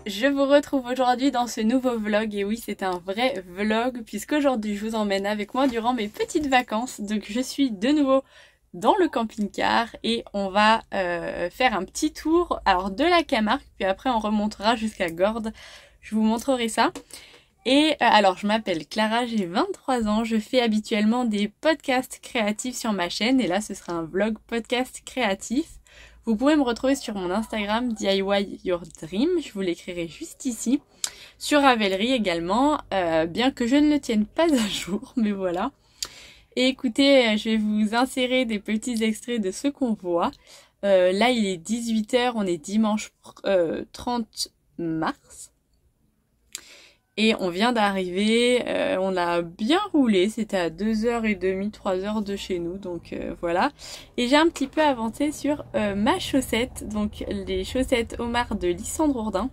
Je vous retrouve aujourd'hui dans ce nouveau vlog et oui c'est un vrai vlog puisqu'aujourd'hui je vous emmène avec moi durant mes petites vacances. Donc je suis de nouveau dans le camping-car et on va faire un petit tour alors de la Camargue puis après on remontera jusqu'à Gordes. Je vous montrerai ça. Et alors je m'appelle Clara, j'ai 23 ans, je fais habituellement des podcasts créatifs sur ma chaîne et là ce sera un vlog podcast créatif. Vous pouvez me retrouver sur mon Instagram DIY Your Dream, je vous l'écrirai juste ici. Sur Ravelry également, bien que je ne le tienne pas à jour, mais voilà. Et écoutez, je vais vous insérer des petits extraits de ce qu'on voit. Là il est 18 h, on est dimanche 30 mars. Et on vient d'arriver, on a bien roulé, c'était à 2h30, 3h de chez nous, donc voilà. Et j'ai un petit peu avancé sur ma chaussette, donc les chaussettes Omar de Lysandre Ourdin,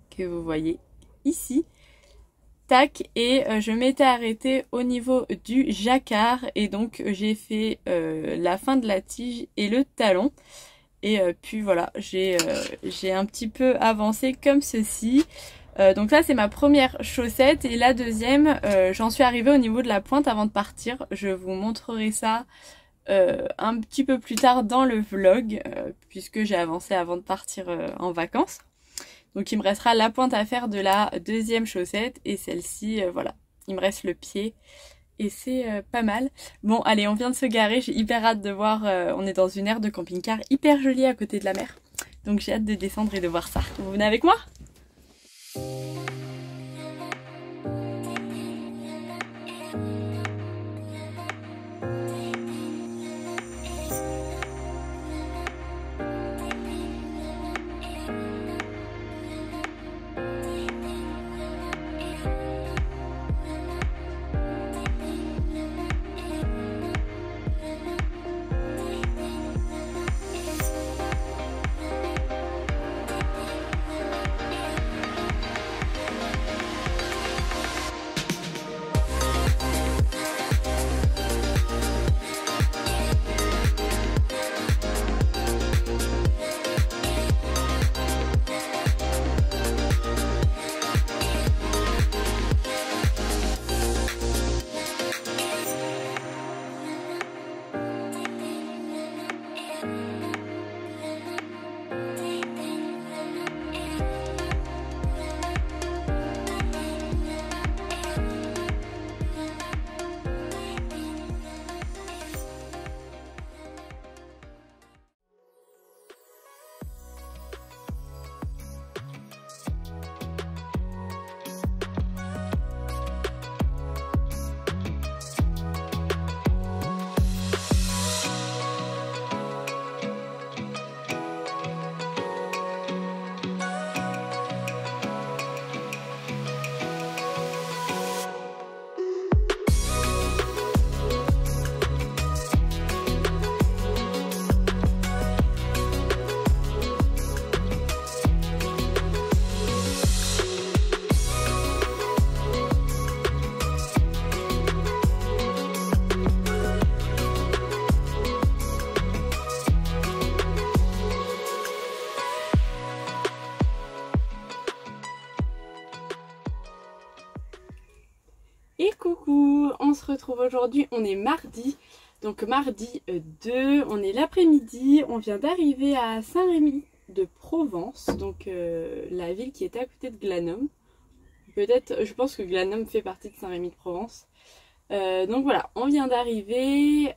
que vous voyez ici. Tac, et je m'étais arrêtée au niveau du jacquard, et donc j'ai fait la fin de la tige et le talon. Et puis voilà, j'ai un petit peu avancé comme ceci. Donc ça c'est ma première chaussette et la deuxième j'en suis arrivée au niveau de la pointe avant de partir. Je vous montrerai ça un petit peu plus tard dans le vlog puisque j'ai avancé avant de partir en vacances. Donc il me restera la pointe à faire de la deuxième chaussette et celle-ci voilà, il me reste le pied et c'est pas mal. Bon allez, on vient de se garer, j'ai hyper hâte de voir, on est dans une aire de camping-car hyper jolie à côté de la mer. Donc j'ai hâte de descendre et de voir ça. Vous venez avec moi ? Et coucou, on se retrouve aujourd'hui, on est mardi, donc mardi 2, on est l'après-midi, on vient d'arriver à Saint-Rémy de Provence, donc la ville qui était à côté de Glanum. Peut-être, je pense que Glanum fait partie de Saint-Rémy de Provence. Donc voilà, on vient d'arriver.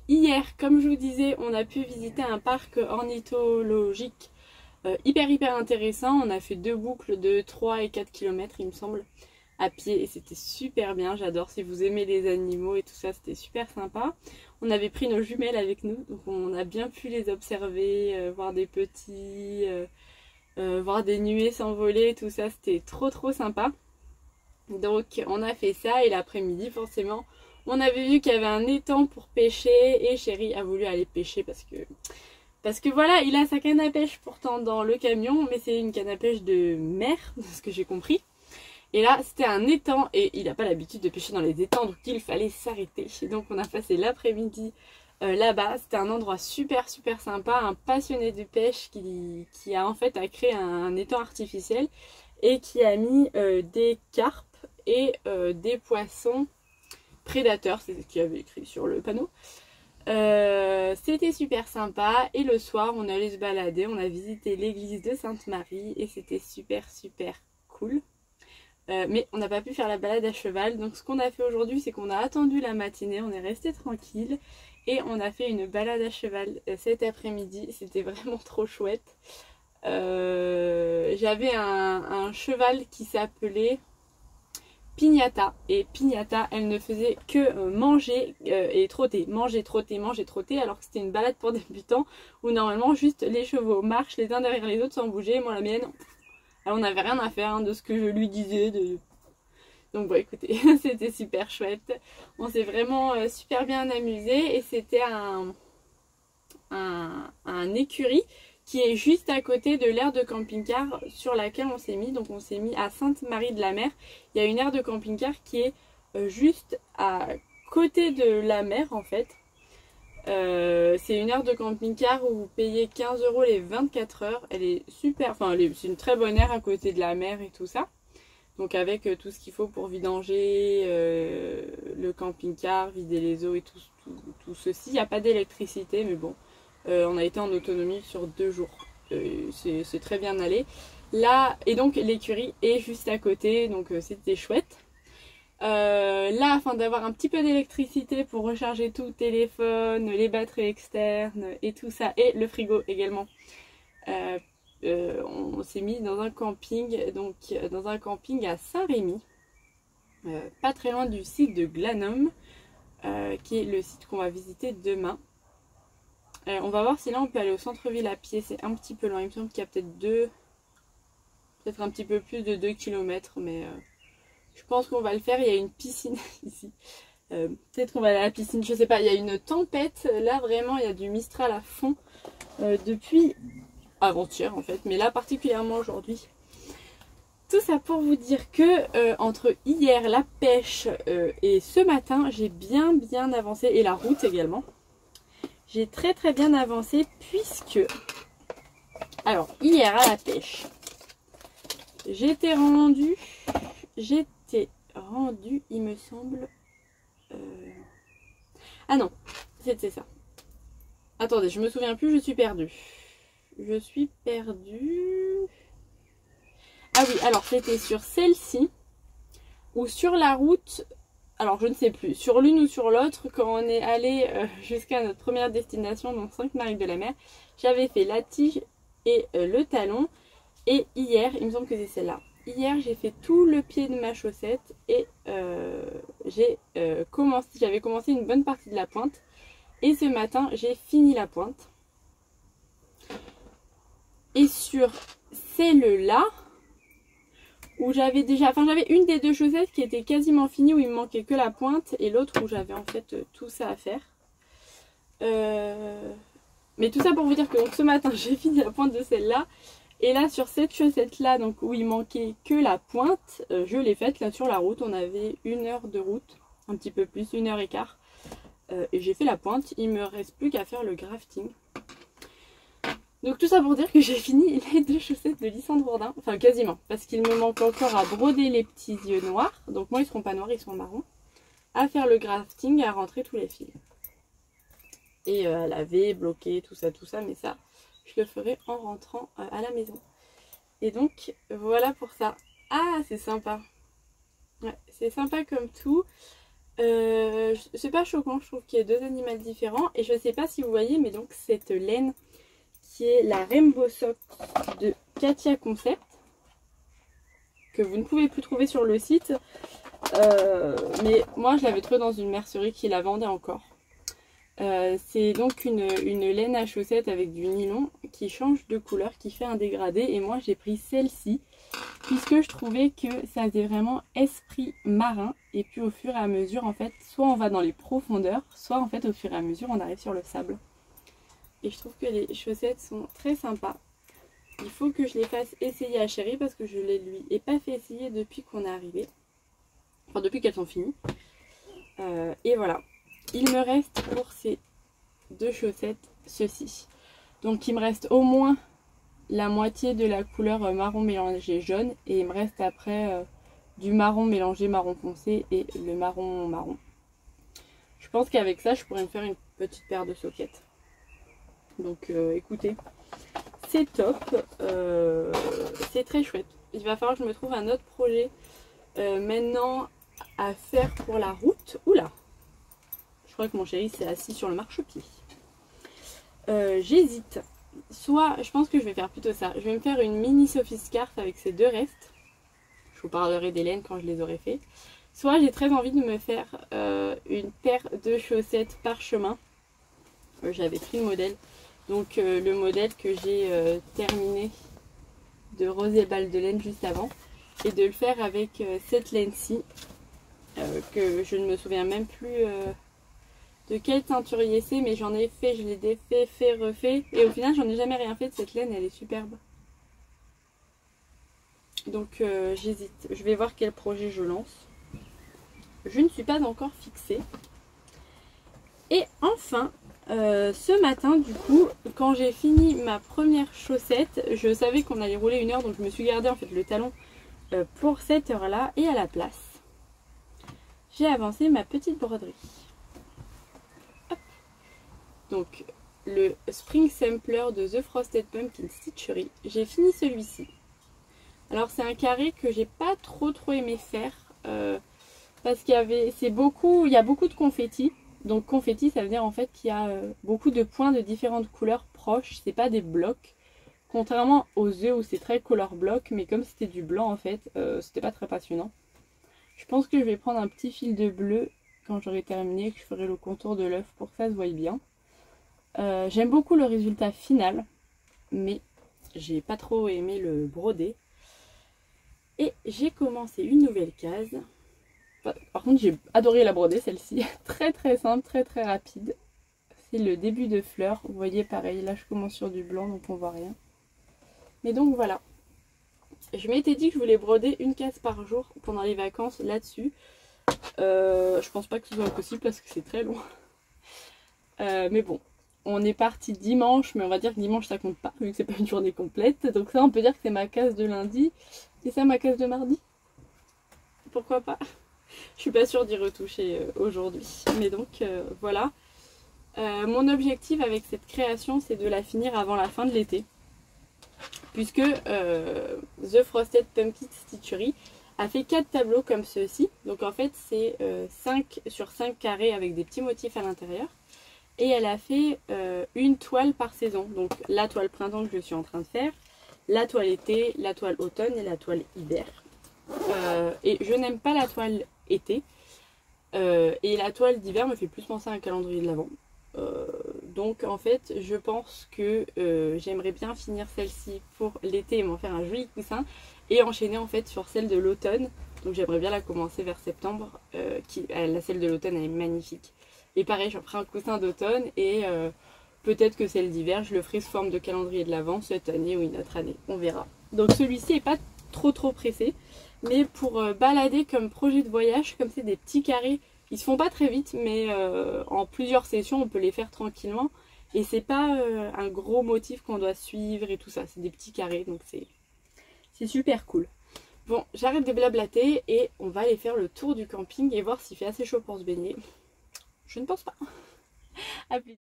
Hier, comme je vous disais, on a pu visiter un parc ornithologique hyper intéressant. On a fait 2 boucles de 3 et 4 km il me semble, à pied et c'était super bien, j'adore. Si vous aimez les animaux et tout ça, c'était super sympa. On avait pris nos jumelles avec nous, donc on a bien pu les observer, voir des petits, voir des nuées s'envoler, tout ça, c'était trop sympa. Donc on a fait ça et l'après-midi forcément on avait vu qu'il y avait un étang pour pêcher et Chéri a voulu aller pêcher parce que voilà, il a sa canne à pêche pourtant dans le camion, mais c'est une canne à pêche de mer, de ce que j'ai compris. Et là, c'était un étang et il n'a pas l'habitude de pêcher dans les étangs, donc il fallait s'arrêter. Et donc on a passé l'après-midi là-bas. C'était un endroit super sympa, un passionné de pêche qui a en fait a créé un étang artificiel et qui a mis des carpes et des poissons prédateurs, c'est ce qu'il y avait écrit sur le panneau. C'était super sympa et le soir on allait se balader, on a visité l'église de Sainte-Marie et c'était super cool. Mais on n'a pas pu faire la balade à cheval, donc ce qu'on a fait aujourd'hui c'est qu'on a attendu la matinée, on est resté tranquille et on a fait une balade à cheval cet après-midi. C'était vraiment trop chouette. J'avais un cheval qui s'appelait Pignata, et Pignata elle ne faisait que manger et trotter, manger, trotter, alors que c'était une balade pour débutants où normalement juste les chevaux marchent les uns derrière les autres sans bouger. Moi la mienne, on n'avait rien à faire de ce que je lui disais. Donc bon écoutez, c'était super chouette, on s'est vraiment super bien amusé et c'était un écurie qui est juste à côté de l'aire de camping-car sur laquelle on s'est mis. Donc on s'est mis à Sainte-Marie-de-la-Mer. Il y a une aire de camping-car qui est juste à côté de la mer en fait. C'est une aire de camping-car où vous payez 15 € les 24 heures. Elle est super, enfin c'est une très bonne aire à côté de la mer et tout ça. Donc avec tout ce qu'il faut pour vidanger le camping-car, vider les eaux et tout ceci. Il n'y a pas d'électricité mais bon. On a été en autonomie sur 2 jours. C'est très bien allé. Là, et donc l'écurie est juste à côté, donc c'était chouette. Là, afin d'avoir un petit peu d'électricité pour recharger tout, le téléphone, les batteries externes et tout ça, et le frigo également, on s'est mis dans un camping, donc dans un camping à Saint-Rémy, pas très loin du site de Glanum, qui est le site qu'on va visiter demain. On va voir si là on peut aller au centre-ville à pied, c'est un petit peu loin, il me semble qu'il y a peut-être un petit peu plus de 2 km, mais je pense qu'on va le faire. Il y a une piscine ici, peut-être qu'on va aller à la piscine, je sais pas. Il y a une tempête, là vraiment il y a du Mistral à fond depuis avant-hier en fait, mais là particulièrement aujourd'hui. Tout ça pour vous dire que entre hier, la pêche et ce matin, j'ai bien avancé, et la route également. J'ai très bien avancé puisque, alors hier à la pêche, j'étais rendue, il me semble, ah non, c'était ça. Attendez, je me souviens plus, je suis perdue. Ah oui, alors c'était sur celle-ci ou sur la route. Alors je ne sais plus, sur l'une ou sur l'autre, quand on est allé jusqu'à notre première destination, donc Sainte-Marie-de-la-Mer, j'avais fait la tige et le talon. Et hier, il me semble que c'est celle-là. Hier, j'ai fait tout le pied de ma chaussette et j'avais commencé une bonne partie de la pointe. Et ce matin, j'ai fini la pointe. Et sur celle-là, où j'avais une des 2 chaussettes qui était quasiment finie, où il me manquait que la pointe, et l'autre où j'avais en fait tout ça à faire. Mais tout ça pour vous dire que donc, ce matin j'ai fini la pointe de celle-là, et là sur cette chaussette là, donc où il manquait que la pointe, je l'ai faite là sur la route. On avait 1 heure de route, un petit peu plus, 1h15, et j'ai fait la pointe. Il me reste plus qu'à faire le grafting. Donc tout ça pour dire que j'ai fini les 2 chaussettes de Lysandre Bourdin, enfin quasiment, parce qu'il me manque encore à broder les petits yeux noirs, donc moi ils seront pas noirs, ils sont marrons, à faire le grafting, à rentrer tous les fils. Et à laver, bloquer, tout ça, mais ça, je le ferai en rentrant à la maison. Et donc voilà pour ça. Ah, c'est sympa. Ouais, c'est sympa comme tout. C'est pas choquant, je trouve qu'il y a 2 animaux différents, et je sais pas si vous voyez, mais donc cette laine qui est la Rainbow Sock de Katia Concept, que vous ne pouvez plus trouver sur le site, mais moi je l'avais trouvée dans une mercerie qui la vendait encore. C'est donc une laine à chaussettes avec du nylon qui change de couleur, qui fait un dégradé, et moi j'ai pris celle-ci puisque je trouvais que ça faisait vraiment esprit marin, et puis au fur et à mesure en fait, soit on va dans les profondeurs, soit en fait au fur et à mesure on arrive sur le sable. Et je trouve que les chaussettes sont très sympas. Il faut que je les fasse essayer à Chérie parce que je les lui ai pas fait essayer depuis qu'on est arrivé. Enfin depuis qu'elles sont finies. Et voilà. Il me reste pour ces de chaussettes, ceci. Donc il me reste au moins la moitié de la couleur marron mélangé jaune. Et il me reste après du marron mélangé marron foncé et le marron marron. Je pense qu'avec ça, je pourrais me faire une petite paire de soquettes. Donc écoutez, c'est top. C'est très chouette. Il va falloir que je me trouve un autre projet maintenant à faire pour la route. Oula! Je crois que mon chéri s'est assis sur le marchepied. J'hésite. Soit, je pense que je vais faire plutôt ça. Je vais me faire une mini Sophie Scarf avec ces deux restes. Je vous parlerai des laines quand je les aurai fait. Soit j'ai très envie de me faire une paire de chaussettes parchemin. J'avais pris le modèle. Donc le modèle que j'ai terminé de rose et balle de laine juste avant. Et de le faire avec cette laine-ci. Que je ne me souviens même plus de quel teinturier c'est. Mais j'en ai fait, je l'ai défait, fait, refait. Et au final j'en ai jamais rien fait de cette laine, elle est superbe. Donc j'hésite. Je vais voir quel projet je lance. Je ne suis pas encore fixée. Et enfin, ce matin du coup, quand j'ai fini ma première chaussette, je savais qu'on allait rouler 1 heure, donc je me suis gardé en fait le talon pour cette heure là. Et à la place, j'ai avancé ma petite broderie. Hop. Donc le Spring Sampler de The Frosted Pumpkin Stitchery, j'ai fini celui-ci. Alors c'est un carré que j'ai pas trop aimé faire parce qu'il y a beaucoup de confettis. Donc confetti, ça veut dire en fait qu'il y a beaucoup de points de différentes couleurs proches. C'est pas des blocs, contrairement aux œufs où c'est très color block. Mais comme c'était du blanc en fait, c'était pas très passionnant. Je pense que je vais prendre un petit fil de bleu quand j'aurai terminé, que je ferai le contour de l'œuf pour que ça se voie bien. J'aime beaucoup le résultat final, mais j'ai pas trop aimé le brodé. Et j'ai commencé une nouvelle case. Par contre j'ai adoré la broder celle-ci. Très simple, très rapide. C'est le début de fleurs. Vous voyez pareil, là je commence sur du blanc donc on voit rien. Mais donc voilà. Je m'étais dit que je voulais broder une case par jour pendant les vacances là-dessus. Je pense pas que ce soit possible parce que c'est très long. Mais bon, on est parti dimanche, mais on va dire que dimanche ça compte pas vu que c'est pas une journée complète. Donc ça on peut dire que c'est ma case de lundi. C'est ça ma case de mardi? Pourquoi pas? Je suis pas sûre d'y retoucher aujourd'hui. Mais donc voilà. Mon objectif avec cette création c'est de la finir avant la fin de l'été. Puisque The Frosted Pumpkin Stitchery a fait 4 tableaux comme ceci. Donc en fait c'est 5 sur 5 carrés avec des petits motifs à l'intérieur. Et elle a fait une toile par saison. Donc la toile printemps que je suis en train de faire, la toile été, la toile automne et la toile hiver. Et je n'aime pas la toile été. Et la toile d'hiver me fait plus penser à un calendrier de l'Avent. Donc en fait je pense que j'aimerais bien finir celle-ci pour l'été et m'en faire un joli coussin. Et enchaîner en fait sur celle de l'automne. Donc j'aimerais bien la commencer vers septembre. Celle de l'automne elle est magnifique. Et pareil j'en ferai un coussin d'automne. Et peut-être que celle d'hiver je le ferai sous forme de calendrier de l'Avent cette année ou une autre année. On verra. Donc celui-ci n'est pas trop pressé. Mais pour balader comme projet de voyage, comme c'est des petits carrés, ils se font pas très vite, mais en plusieurs sessions on peut les faire tranquillement. Et c'est pas un gros motif qu'on doit suivre et tout ça, c'est des petits carrés, donc c'est super cool. Bon, j'arrête de blablater et on va aller faire le tour du camping et voir s'il fait assez chaud pour se baigner. Je ne pense pas. À plus.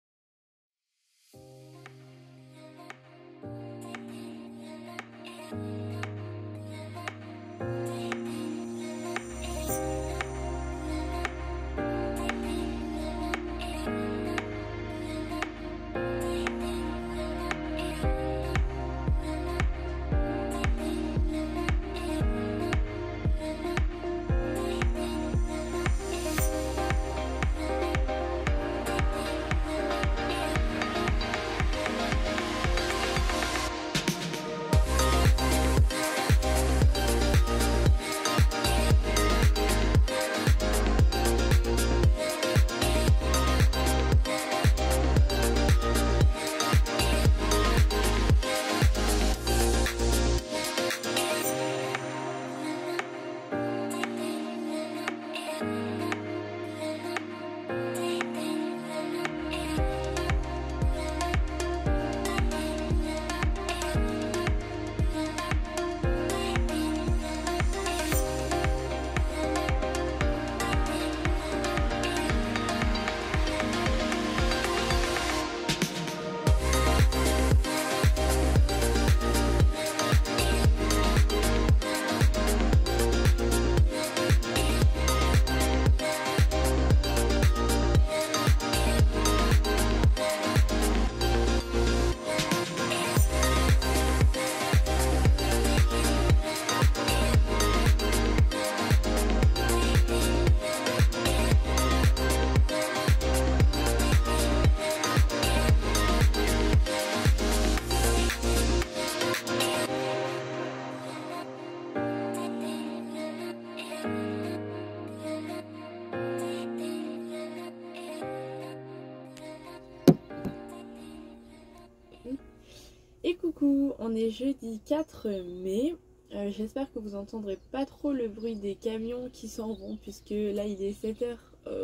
Coucou, on est jeudi 4 mai. J'espère que vous entendrez pas trop le bruit des camions qui s'en vont, puisque là il est 7h,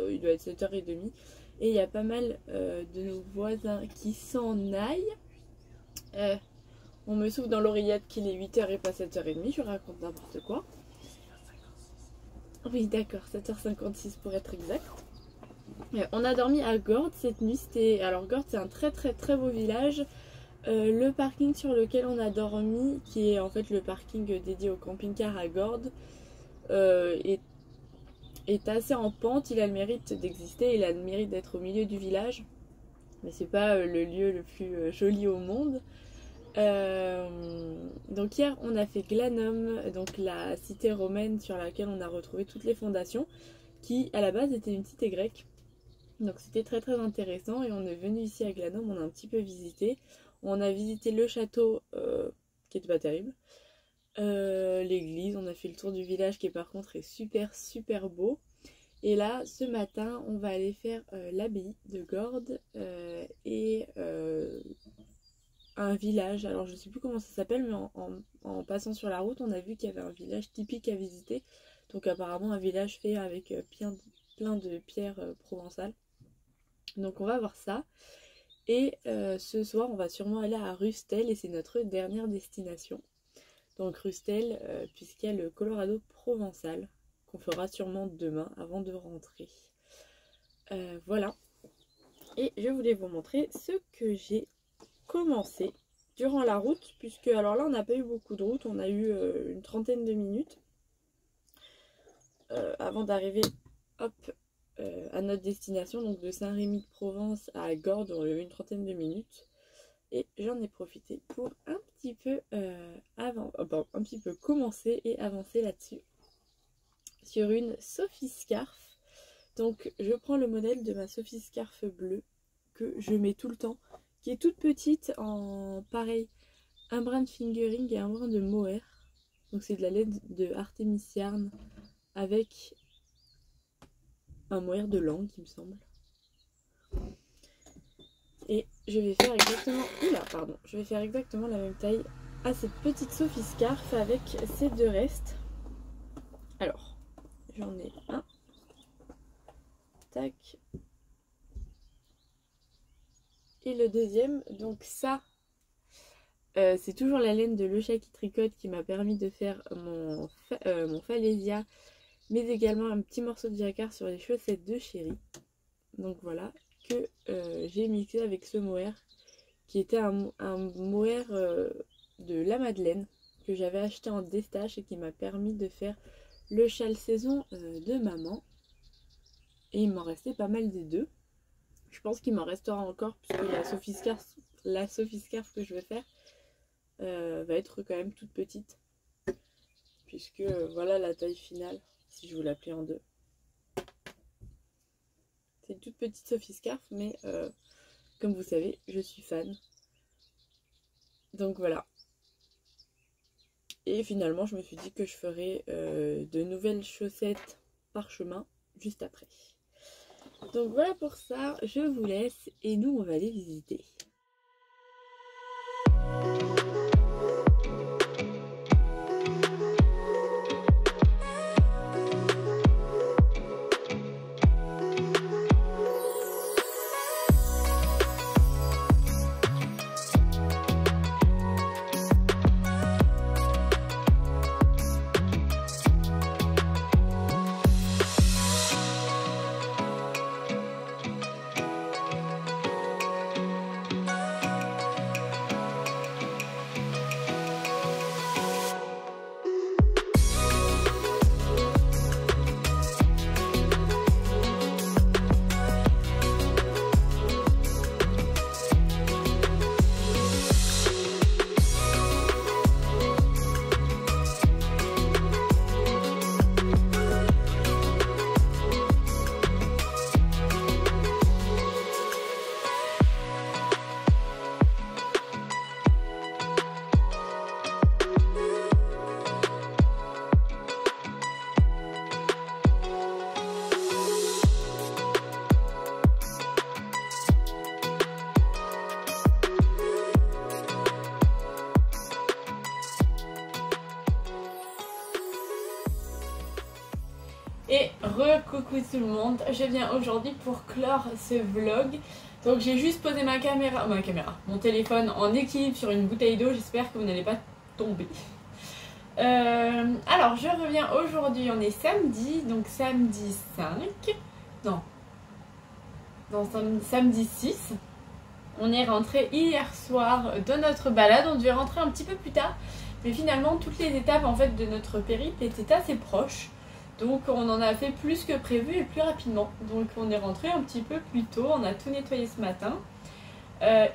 il doit être 7h30 et il y a pas mal de nos voisins qui s'en aillent. On me souffle dans l'oreillette qu'il est 8h et pas 7h30, je raconte n'importe quoi. Oui d'accord, 7h56 pour être exact. On a dormi à Gordes cette nuit. Alors Gordes c'est un très beau village. Le parking sur lequel on a dormi, qui est en fait le parking dédié au camping-car à Gordes, est assez en pente. Il a le mérite d'exister, il a le mérite d'être au milieu du village, mais c'est pas le lieu le plus joli au monde. Donc hier on a fait Glanum, donc la cité romaine sur laquelle on a retrouvé toutes les fondations, qui à la base était une cité grecque. Donc c'était très intéressant et on est venu ici à Glanum, on a un petit peu visité. On a visité le château qui était pas terrible, l'église, on a fait le tour du village qui par contre est super beau. Et là ce matin on va aller faire l'abbaye de Gordes et un village, alors je sais plus comment ça s'appelle, mais en passant sur la route on a vu qu'il y avait un village typique à visiter. Donc apparemment un village fait avec plein de pierres provençales. Donc on va voir ça. Et ce soir on va sûrement aller à Rustel et c'est notre dernière destination. Donc Rustel puisqu'il y a le Colorado provençal qu'on fera sûrement demain avant de rentrer. Voilà. Et je voulais vous montrer ce que j'ai commencé durant la route, puisque alors là on n'a pas eu beaucoup de route, on a eu une trentaine de minutes avant d'arriver à notre destination, donc de Saint-Rémy-de-Provence à Gordes, on a eu une trentaine de minutes et j'en ai profité pour un petit peu commencer et avancer là-dessus sur une Sophie Scarf. Donc je prends le modèle de ma Sophie Scarf bleue que je mets tout le temps, qui est toute petite en pareil, un brin de fingering et un brin de mohair. Donc c'est de la laine de Artemis Yarn avec un mohair de langue il me semble. Et je vais faire exactement la même taille à cette petite Sophie Scarf avec ces deux restes. Alors j'en ai un, tac, et le deuxième. Donc ça c'est toujours la laine de Le Chat qui tricote qui m'a permis de faire mon Falaisia, mais également un petit morceau de jacquard sur les chaussettes de Chéri. Donc voilà, que j'ai mixé avec ce mohair qui était un mohair de la Madeleine que j'avais acheté en déstache et qui m'a permis de faire le châle saison de maman. Et il m'en restait pas mal des deux. Je pense qu'il m'en restera encore puisque la Sophie Scarf que je vais faire va être quand même toute petite, puisque voilà la taille finale si je vous la plie en deux. C'est une toute petite Sophie Scarf, mais comme vous savez je suis fan, donc voilà. Et finalement je me suis dit que je ferais de nouvelles chaussettes parchemin juste après. Donc voilà pour ça, je vous laisse et nous on va aller visiter. Et re-coucou tout le monde, je viens aujourd'hui pour clore ce vlog. Donc j'ai juste posé mon téléphone en équilibre sur une bouteille d'eau, j'espère que vous n'allez pas tomber. Alors je reviens aujourd'hui, on est samedi, donc samedi 5, samedi 6. On est rentré hier soir de notre balade, on devait rentrer un petit peu plus tard, mais finalement toutes les étapes en fait de notre périple étaient assez proches. Donc on en a fait plus que prévu et plus rapidement. Donc on est rentré un petit peu plus tôt, on a tout nettoyé ce matin.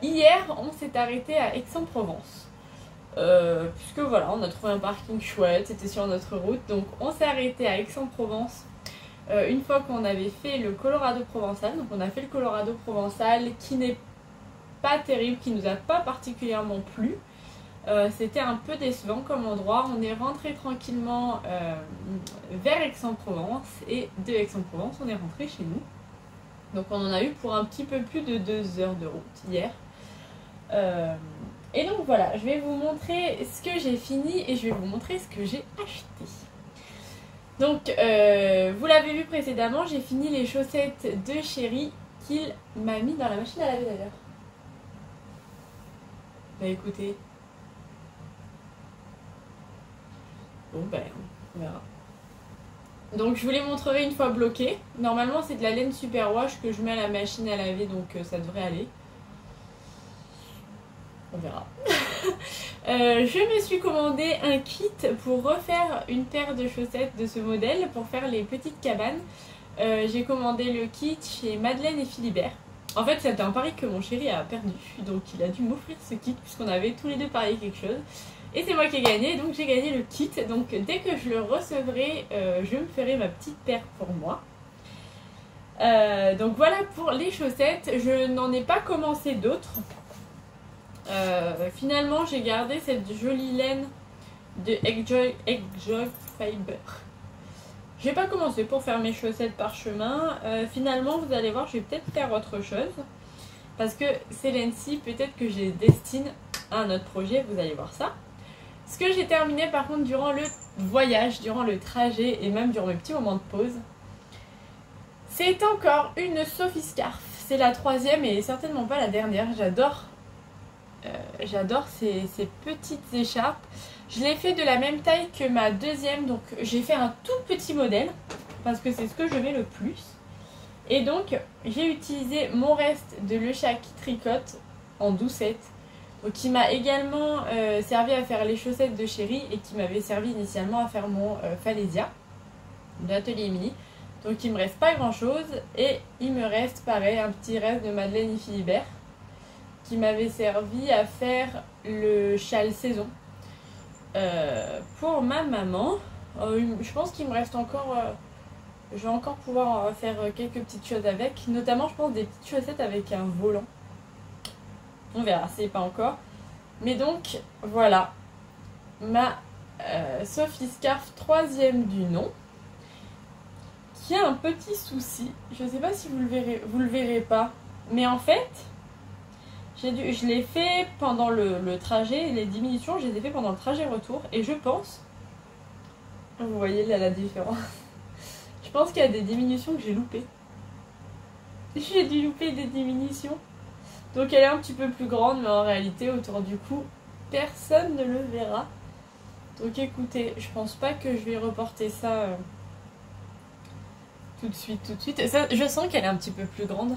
Hier on s'est arrêté à Aix-en-Provence. Puisque voilà, on a trouvé un parking chouette, c'était sur notre route. Donc on s'est arrêté à Aix-en-Provence une fois qu'on avait fait le Colorado provençal. Donc on a fait le Colorado provençal qui n'est pas terrible, qui nous a pas particulièrement plu. C'était un peu décevant comme endroit. On est rentré tranquillement vers Aix-en-Provence et de Aix-en-Provence on est rentré chez nous. Donc on en a eu pour un petit peu plus de 2 heures de route hier. Et donc voilà, je vais vous montrer ce que j'ai fini et je vais vous montrer ce que j'ai acheté. Donc vous l'avez vu précédemment, j'ai fini les chaussettes de Chéri qu'il m'a mis dans la machine à laver d'ailleurs. Bah écoutez. Bon ben, on verra. Donc je vous les montrerai une fois bloqués. Normalement c'est de la laine superwash que je mets à la machine à laver, donc ça devrait aller. On verra. Je me suis commandé un kit pour refaire une paire de chaussettes de ce modèle pour faire les petites cabanes. J'ai commandé le kit chez Madeleine et Philibert. En fait c'était un pari que mon chéri a perdu, donc il a dû m'offrir ce kit puisqu'on avait tous les deux parié quelque chose. Et c'est moi qui ai gagné, donc j'ai gagné le kit. Donc dès que je le recevrai, je me ferai ma petite paire pour moi. Donc voilà pour les chaussettes. Je n'en ai pas commencé d'autres. Finalement j'ai gardé cette jolie laine de Egg Joy Fiber. J'ai pas commencé pour faire mes chaussettes parchemin. Finalement vous allez voir, je vais peut-être faire autre chose. Parce que ces laines-ci, peut-être que je les destine à un autre projet, vous allez voir ça. Ce que j'ai terminé par contre durant le voyage, durant le trajet et même durant mes petits moments de pause, c'est encore une Sophie Scarf. C'est la 3e et certainement pas la dernière. J'adore ces petites écharpes. Je l'ai fait de la même taille que ma 2e, donc j'ai fait un tout petit modèle parce que c'est ce que je mets le plus. Et donc j'ai utilisé mon reste de Le Chat qui tricote en doucette. Qui m'a également servi à faire les chaussettes de Chéri et qui m'avait servi initialement à faire mon Falaisia de l'atelier mini. Donc il me reste pas grand chose et il me reste pareil un petit reste de Madeleine et Philibert qui m'avait servi à faire le châle saison pour ma maman. Je pense qu'il me reste encore, je vais encore pouvoir faire quelques petites choses avec, notamment je pense des petites chaussettes avec un volant. On verra, c'est pas encore. Mais donc, voilà. Ma Sophie Scarf 3e du nom. Qui a un petit souci. Je sais pas si vous le verrez pas. Mais en fait, je l'ai fait pendant le trajet. Les diminutions, je les ai fait pendant le trajet retour. Et je pense... Vous voyez là la différence. Je pense qu'il y a des diminutions que j'ai loupées. J'ai dû louper des diminutions. Donc elle est un petit peu plus grande, mais en réalité autour du cou, personne ne le verra. Donc écoutez, je pense pas que je vais reporter ça tout de suite. Et ça, je sens qu'elle est un petit peu plus grande.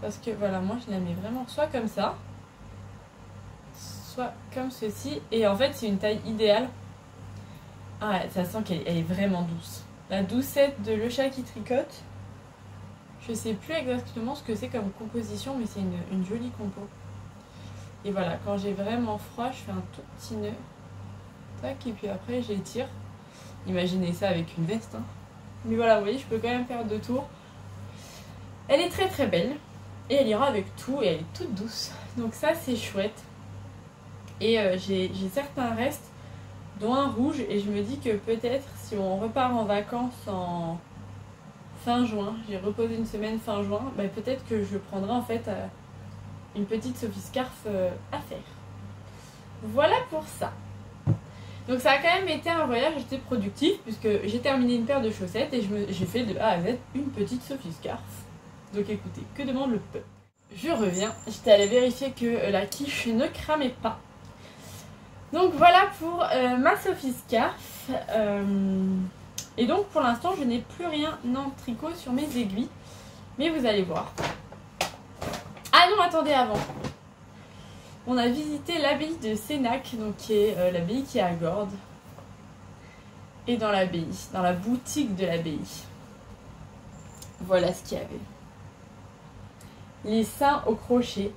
Parce que voilà, moi je la mets vraiment soit comme ça, soit comme ceci. Et en fait c'est une taille idéale. Ah ouais, ça sent qu'elle est vraiment douce. La doucette de Le Chat qui tricote. Je sais plus exactement ce que c'est comme composition, mais c'est une jolie compo. Et voilà, quand j'ai vraiment froid, je fais un tout petit nœud. Tac, et puis après j'étire. Imaginez ça avec une veste. Hein. Mais voilà, vous voyez, je peux quand même faire 2 tours. Elle est très très belle. Et elle ira avec tout, et elle est toute douce. Donc ça, c'est chouette. Et j'ai certains restes, dont un rouge. Et je me dis que peut-être, si on repart en vacances en... fin juin, j'ai reposé une semaine fin juin, bah peut-être que je prendrai en fait une petite Sophie Scarf à faire. Voilà pour ça. Donc ça a quand même été un voyage assez productif puisque j'ai terminé une paire de chaussettes et j'ai fait de A à Z une petite Sophie Scarf. Donc écoutez, que demande le peuple? Je reviens, j'étais allée vérifier que la quiche ne cramait pas. Donc voilà pour ma Sophie Scarf. Et donc pour l'instant je n'ai plus rien en tricot sur mes aiguilles. Mais vous allez voir. Ah non, attendez, avant. On a visité l'abbaye de Sénac, donc qui est l'abbaye qui est à Gordes. Et dans l'abbaye, dans la boutique de l'abbaye. Voilà ce qu'il y avait. Les saints au crochet.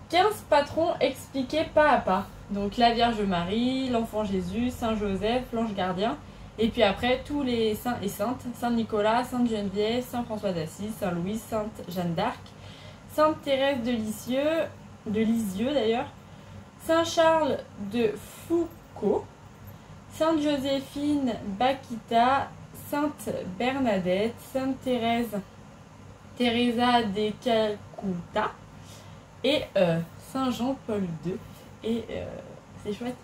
15 patrons expliqués pas à pas. Donc la Vierge Marie, l'Enfant Jésus, Saint Joseph, l'Ange Gardien. Et puis après, tous les saints et saintes. Saint Nicolas, Sainte Geneviève, Saint François d'Assise, Saint Louis, Sainte Jeanne d'Arc, Sainte Thérèse de Lisieux d'ailleurs, Saint Charles de Foucault, Sainte Joséphine Bakita, Sainte Bernadette, Sainte Teresa de Calcutta et Saint Jean-Paul II. Et c'est chouette.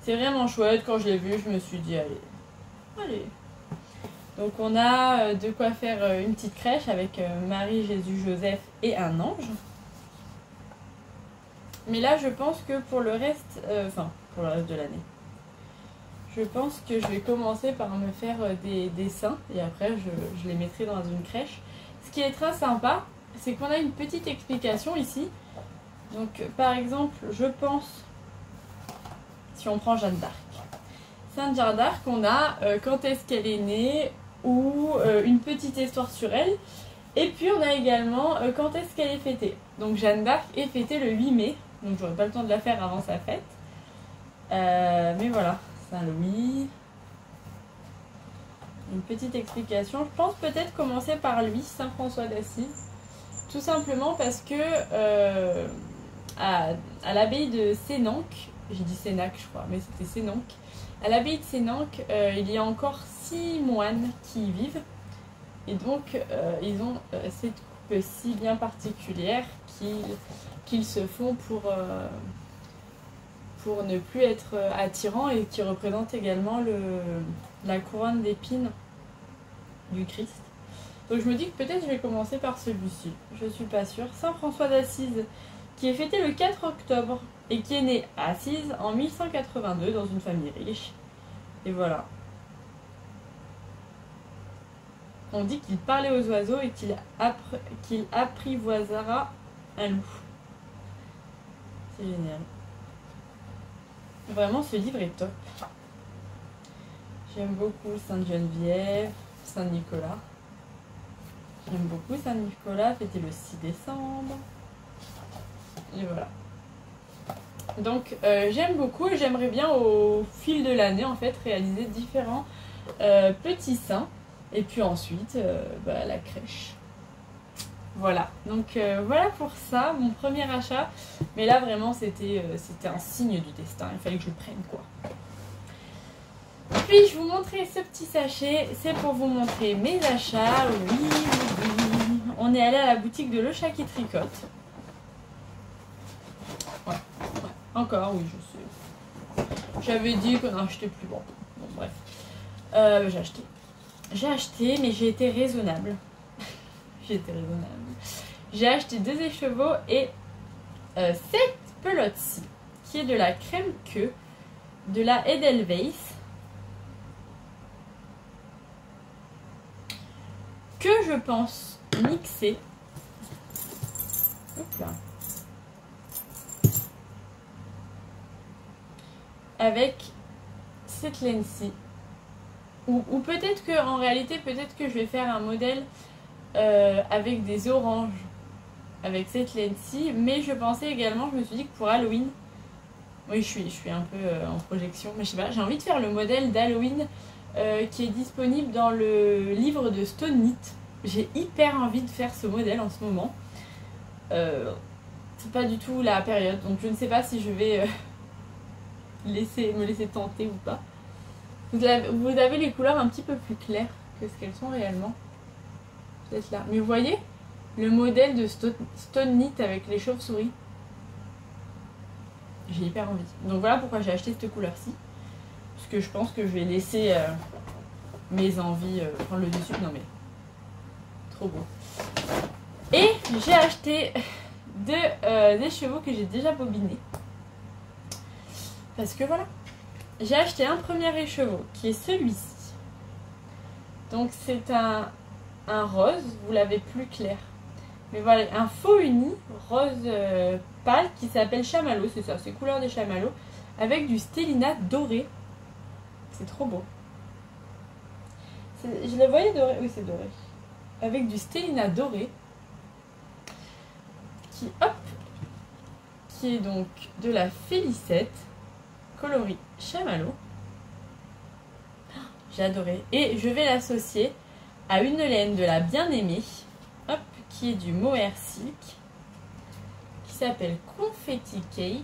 C'est vraiment chouette. Quand je l'ai vu, je me suis dit allez. Donc on a de quoi faire une petite crèche avec Marie, Jésus, Joseph et un ange. Mais là je pense que pour le reste, pour le reste de l'année, je pense que je vais commencer par me faire des dessins et après je les mettrai dans une crèche. Ce qui est très sympa, c'est qu'on a une petite explication ici. Donc par exemple, je pense, si on prend Jeanne d'Arc. Sainte Jeanne d'Arc, on a quand est-ce qu'elle est née ou une petite histoire sur elle. Et puis on a également quand est-ce qu'elle est fêtée. Donc Jeanne d'Arc est fêtée le 8 mai. Donc j'aurai pas le temps de la faire avant sa fête. Mais voilà, Saint-Louis. Une petite explication. Je pense peut-être commencer par lui, Saint François d'Assise. Tout simplement parce que à l'abbaye de Sénanque, j'ai dit Sénac je crois, mais c'était Sénanque. À l'abbaye de Sénanque, il y a encore 6 moines qui y vivent. Et donc, ils ont cette coupe-ci bien particulière qu'ils se font pour ne plus être attirants et qui représente également la couronne d'épines du Christ. Donc je me dis que peut-être je vais commencer par celui-ci. Je suis pas sûre. Saint François d'Assise, qui est fêté le 4 octobre et qui est né à Assise en 1182 dans une famille riche. Et voilà. On dit qu'il parlait aux oiseaux et qu'il apprivoisera un loup. C'est génial. Vraiment, ce livre est top. J'aime beaucoup Sainte Geneviève, Saint Nicolas. J'aime beaucoup Saint Nicolas, fêté le 6 décembre. Et voilà. Donc j'aime beaucoup et j'aimerais bien au fil de l'année en fait réaliser différents petits saints. Et puis ensuite la crèche. Voilà. Donc voilà pour ça, mon premier achat. Mais là vraiment c'était un signe du destin. Il fallait que je le prenne quoi. Puis je vous montrer ce petit sachet. C'est pour vous montrer mes achats. Oui. On est allé à la boutique de Le Chat qui tricote. Ouais. Encore, oui, je sais. J'avais dit qu'on achetait plus bon. Bon, bref. J'ai acheté, mais j'ai été raisonnable. J'ai acheté 2 écheveaux et cette pelote-ci, qui est de la crème queue, de la Edelweiss, que je pense mixer. Hop là. Avec cette laine-ci. Ou peut-être que en réalité, peut-être que je vais faire un modèle avec des oranges. Avec cette laine-ci. Mais je pensais également, je me suis dit que pour Halloween. Oui, je suis un peu en projection. Mais je sais pas, j'ai envie de faire le modèle d'Halloween qui est disponible dans le livre de Stone Knit. J'ai hyper envie de faire ce modèle en ce moment. C'est pas du tout la période. Donc je ne sais pas si je vais me laisser tenter ou pas. Vous avez les couleurs un petit peu plus claires que ce qu'elles sont réellement. Peut-être là. Mais vous voyez le modèle de Stone Knit avec les chauves-souris. J'ai hyper envie. Donc voilà pourquoi j'ai acheté cette couleur-ci. Parce que je pense que je vais laisser mes envies prendre le dessus. Non mais, trop beau. Et j'ai acheté des chevaux que j'ai déjà bobinés. Parce que voilà. J'ai acheté un premier écheveau qui est celui-ci. Donc c'est un rose, vous l'avez plus clair. Mais voilà, un faux uni rose pâle qui s'appelle chamallow, c'est ça, c'est couleur des chamallows. Avec du stellina doré. C'est trop beau. Je le voyais doré, oui c'est doré. Avec du stellina doré. Qui est donc de la Félicette, coloris chamallow. J'ai adoré. Et je vais l'associer à une laine de la bien-aimée, hop, qui est du mohair silk, qui s'appelle Confetti Cake.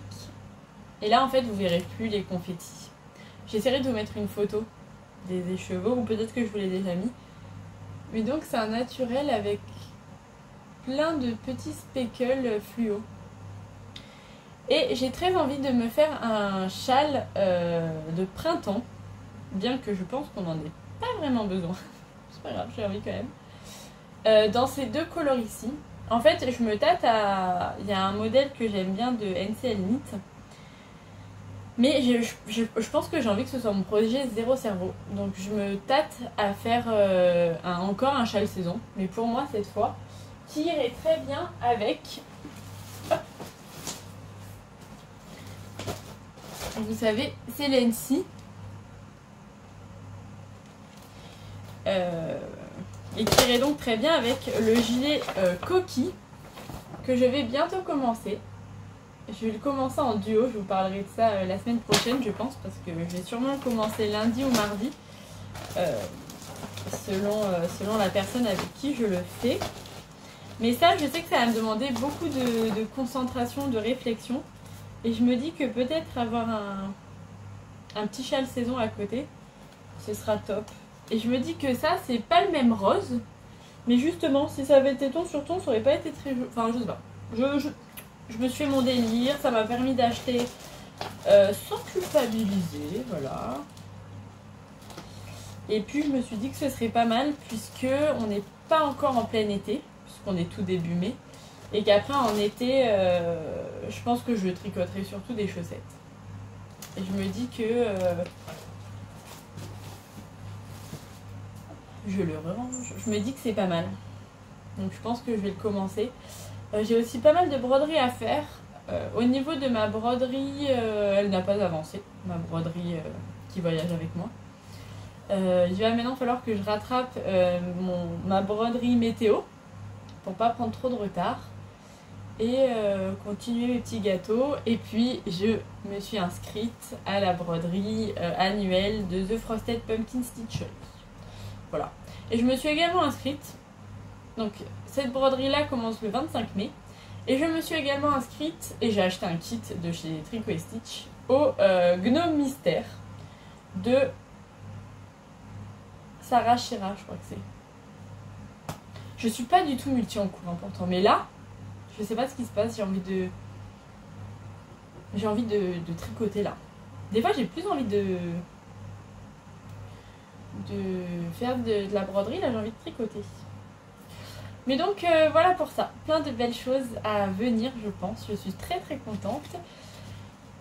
Et là, en fait, vous verrez plus les confettis. J'essaierai de vous mettre une photo des écheveaux, ou peut-être que je vous l'ai déjà mis. Mais donc, c'est un naturel avec plein de petits speckles fluo. Et j'ai très envie de me faire un châle de printemps, bien que je pense qu'on n'en ait pas vraiment besoin. C'est pas grave, j'ai envie quand même. Dans ces deux coloris ici. En fait, je me tâte à... Il y a un modèle que j'aime bien de NCL Knit. Mais je pense que j'ai envie que ce soit mon projet zéro cerveau. Donc je me tâte à faire encore un châle saison. Mais pour moi cette fois, qui irait très bien avec... Vous savez, c'est l'Ency. Et qui irait donc très bien avec le gilet coquille que je vais bientôt commencer. Je vais le commencer en duo, je vous parlerai de ça la semaine prochaine je pense, parce que je vais sûrement le commencer lundi ou mardi selon la personne avec qui je le fais. Mais ça, je sais que ça va me demander beaucoup de concentration, de réflexion. Et je me dis que peut-être avoir un petit châle saison à côté, ce sera top. Et je me dis que ça, c'est pas le même rose. Mais justement, si ça avait été ton sur ton, ça aurait pas été très... Enfin, je sais pas. Je me suis fait mon délire. Ça m'a permis d'acheter sans culpabiliser. Voilà. Et puis, je me suis dit que ce serait pas mal, puisque on n'est pas encore en plein été, puisqu'on est tout début mai. Et qu'après, en été, je pense que je tricoterai surtout des chaussettes. Et je me dis que... je le range. Je me dis que c'est pas mal. Donc je pense que je vais le commencer. J'ai aussi pas mal de broderie à faire. Au niveau de ma broderie, elle n'a pas avancé. Ma broderie qui voyage avec moi. Il va maintenant falloir que je rattrape ma broderie météo. Pour pas prendre trop de retard. Et continuer mes petits gâteaux. Et puis je me suis inscrite à la broderie annuelle de The Frosted Pumpkin Stitchery. Voilà. Et je me suis également inscrite. Donc cette broderie là commence le 25 mai. Et je me suis également inscrite, et j'ai acheté un kit de chez Tricot & Stitch, au Gnome Mystère de Sarah Shira, je crois que c'est. Je suis pas du tout multi en cours pourtant, mais là, je sais pas ce qui se passe, j'ai envie de tricoter là. Des fois j'ai plus envie de faire de la broderie, là j'ai envie de tricoter. Mais donc voilà pour ça, plein de belles choses à venir je pense, je suis très très contente.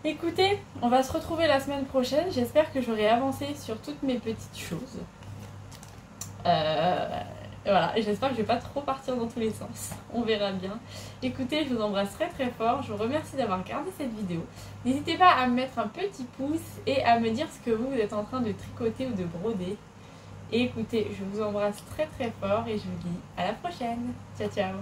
Écoutez, on va se retrouver la semaine prochaine, j'espère que j'aurai avancé sur toutes mes petites choses. Voilà, et j'espère que je vais pas trop partir dans tous les sens, on verra bien. Écoutez, je vous embrasse très très fort, je vous remercie d'avoir regardé cette vidéo. N'hésitez pas à me mettre un petit pouce et à me dire ce que vous êtes en train de tricoter ou de broder. Et écoutez, je vous embrasse très très fort et je vous dis à la prochaine. Ciao ciao.